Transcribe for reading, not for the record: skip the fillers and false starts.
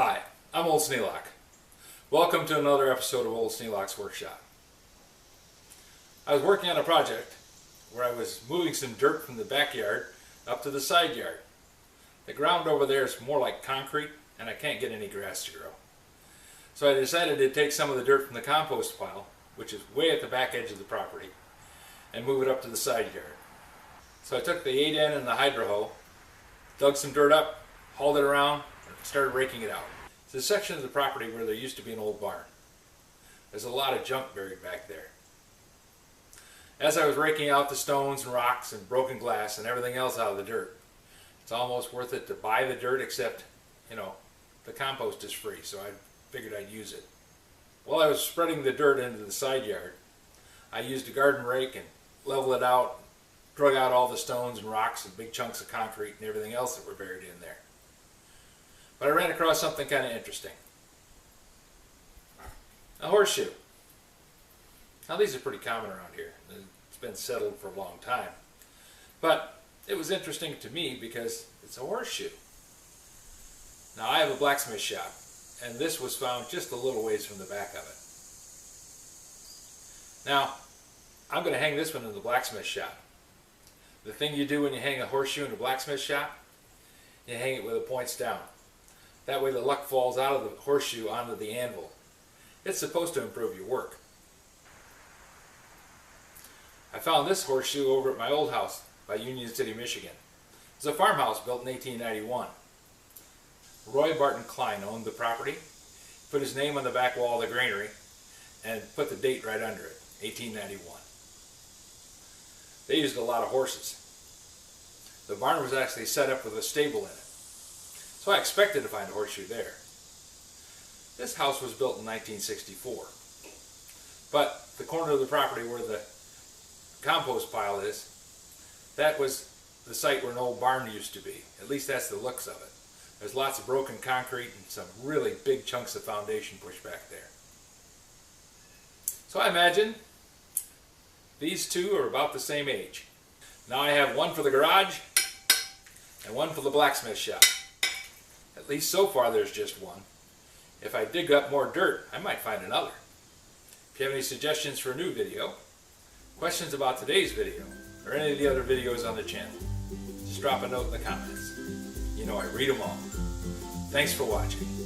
Hi, I'm Old Sneelock. Welcome to another episode of Old Sneelock's Workshop. I was working on a project where I was moving some dirt from the backyard up to the side yard. The ground over there is more like concrete and I can't get any grass to grow. So I decided to take some of the dirt from the compost pile, which is way at the back edge of the property, and move it up to the side yard. So I took the 8N and the hydro hoe, dug some dirt up, hauled it around, and started raking it out. It's a section of the property where there used to be an old barn. There's a lot of junk buried back there. As I was raking out the stones and rocks and broken glass and everything else out of the dirt, it's almost worth it to buy the dirt, except, the compost is free, so I figured I'd use it. While I was spreading the dirt into the side yard, I used a garden rake and leveled it out, drug out all the stones and rocks and big chunks of concrete and everything else that were buried in there. But I ran across something kind of interesting. A horseshoe. Now these are pretty common around here. It's been settled for a long time. But it was interesting to me because it's a horseshoe. Now I have a blacksmith shop, and this was found just a little ways from the back of it. Now, I'm going to hang this one in the blacksmith shop. The thing you do when you hang a horseshoe in a blacksmith shop, you hang it with the points down. That way the luck falls out of the horseshoe onto the anvil. It's supposed to improve your work. I found this horseshoe over at my old house by Union City, Michigan. It's a farmhouse built in 1891. Roy Barton Klein owned the property, put his name on the back wall of the granary, and put the date right under it, 1891. They used a lot of horses. The barn was actually set up with a stable in it, so I expected to find a horseshoe there. This house was built in 1964, but the corner of the property where the compost pile is, that was the site where an old barn used to be. At least that's the looks of it. There's lots of broken concrete and some really big chunks of foundation pushed back there. So I imagine these two are about the same age. Now I have one for the garage and one for the blacksmith shop. At least so far there's just one. If I dig up more dirt, I might find another. If you have any suggestions for a new video, questions about today's video, or any of the other videos on the channel, just drop a note in the comments. I read them all. Thanks for watching.